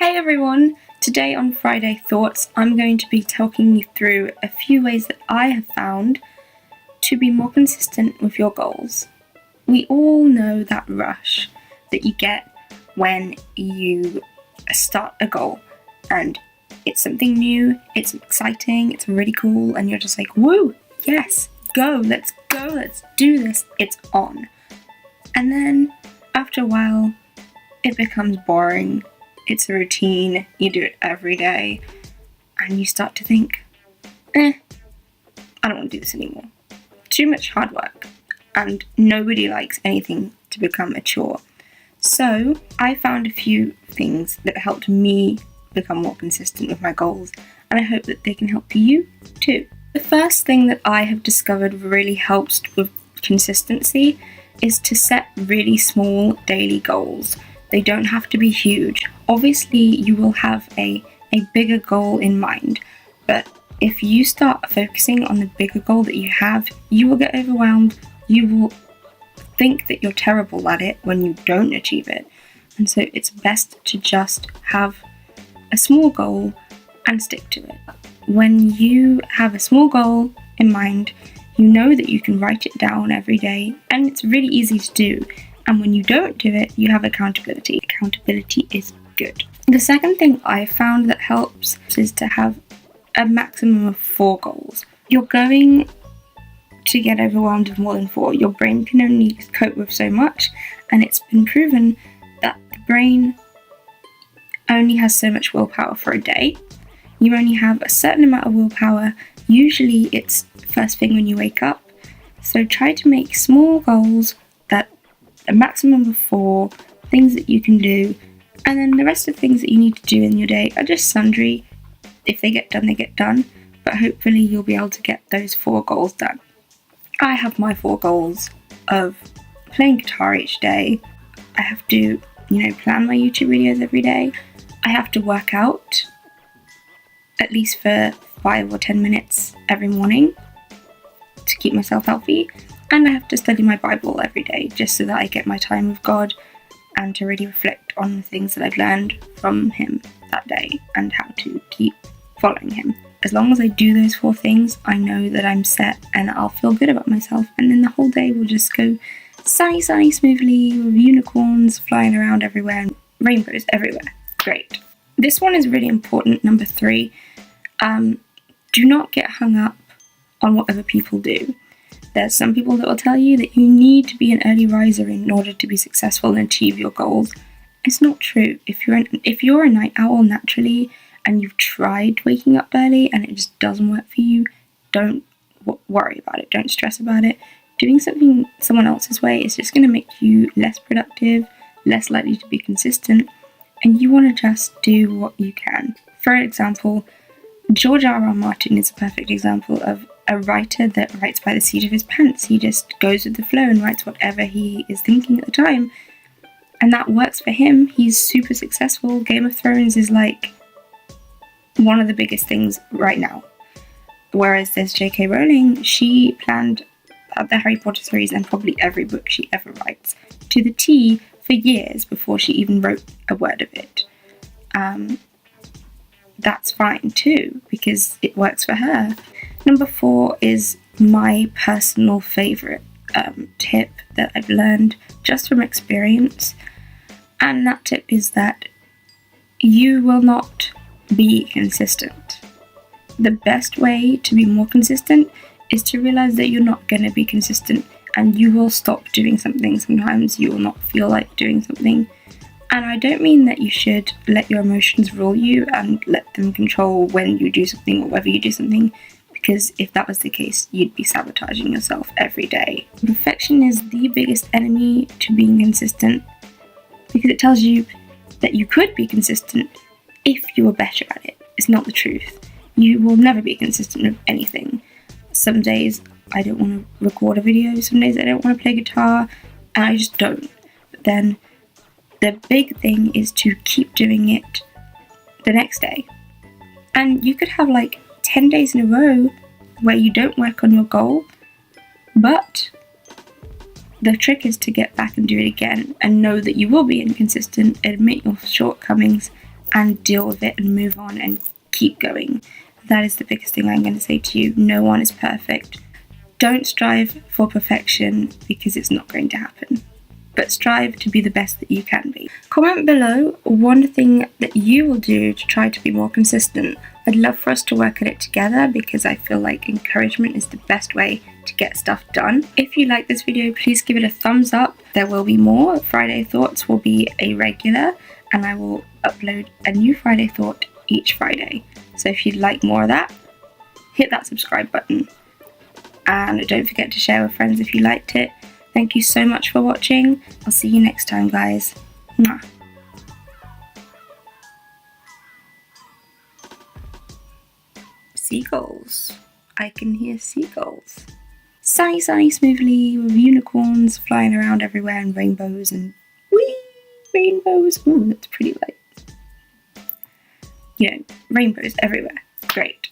Hey everyone! Today on Friday Thoughts, I'm going to be talking you through a few ways that I have found to be more consistent with your goals. We all know that rush that you get when you start a goal and it's something new, it's exciting, it's really cool, and you're just like, woo, yes, go, let's do this, it's on. And then after a while, it becomes boring. It's a routine, you do it every day, and you start to think, I don't want to do this anymore. Too much hard work, and nobody likes anything to become a chore. So I found a few things that helped me become more consistent with my goals, and I hope that they can help you too. The first thing that I have discovered really helps with consistency is to set really small daily goals. They don't have to be huge. Obviously, you will have a bigger goal in mind, but if you start focusing on the bigger goal that you have, you will get overwhelmed. You will think that you're terrible at it when you don't achieve it. And so it's best to just have a small goal and stick to it. When you have a small goal in mind, you know that you can write it down every day, and it's really easy to do. And when you don't do it, you have accountability. Accountability is good. The second thing I found that helps is to have a maximum of 4 goals. You're going to get overwhelmed with more than 4. Your brain can only cope with so much, and it's been proven that the brain only has so much willpower for a day. You only have a certain amount of willpower. Usually it's first thing when you wake up. So try to make small goals that a maximum of 4 things that you can do, and then the rest of the things that you need to do in your day are just sundry. If they get done, they get done, but hopefully you'll be able to get those 4 goals done. I have my 4 goals of playing guitar each day. I have to, plan my YouTube videos every day. I have to work out at least for 5 or 10 minutes every morning to keep myself healthy. And I have to study my Bible every day just so that I get my time with God and to really reflect on the things that I've learned from Him that day and how to keep following Him. As long as I do those 4 things, I know that I'm set and I'll feel good about myself, and then the whole day will just go sunny, smoothly, with unicorns flying around everywhere and rainbows everywhere. Great. This one is really important, number 3. Do not get hung up on what other people do. There's some people that will tell you that you need to be an early riser in order to be successful and achieve your goals. It's not true. If you're a night owl naturally and you've tried waking up early and it just doesn't work for you, don't worry about it. Don't stress about it. Doing something someone else's way is just going to make you less productive, less likely to be consistent, and you want to just do what you can. For example, George R.R. Martin is a perfect example of a writer that writes by the seat of his pants. He just goes with the flow and writes whatever he is thinking at the time, and that works for him. He's super successful. Game of Thrones is like one of the biggest things right now, whereas there's J.K. Rowling. She planned the Harry Potter series and probably every book she ever writes to the T for years before she even wrote a word of it. That's fine too, because it works for her. Number 4 is my personal favourite tip that I've learned just from experience, and that tip is that you will not be consistent. The best way to be more consistent is to realise that you're not going to be consistent, and you will stop doing something. Sometimes you will not feel like doing something. And I don't mean that you should let your emotions rule you and let them control when you do something or whether you do something, because if that was the case, you'd be sabotaging yourself every day. Perfection is the biggest enemy to being consistent, because it tells you that you could be consistent if you were better at it. It's not the truth. You will never be consistent with anything. Some days I don't want to record a video, some days I don't want to play guitar, and I just don't. But then the big thing is to keep doing it the next day. And you could have like 10 days in a row where you don't work on your goal, but the trick is to get back and do it again and know that you will be inconsistent, admit your shortcomings, and deal with it and move on and keep going. That is the biggest thing I'm going to say to you. No one is perfect. Don't strive for perfection because it's not going to happen. But strive to be the best that you can be. Comment below one thing that you will do to try to be more consistent. I'd love for us to work at it together because I feel like encouragement is the best way to get stuff done. If you like this video, please give it a thumbs up. There will be more. Friday Thoughts will be a regular, and I will upload a new Friday Thought each Friday. So if you'd like more of that, hit that subscribe button. And don't forget to share with friends if you liked it. Thank you so much for watching. I'll see you next time, guys. Mwah. Seagulls. I can hear seagulls. Sunny, sunny, smoothly, with unicorns flying around everywhere and rainbows and whee, rainbows. Ooh, that's pretty light. You know, rainbows everywhere. Great.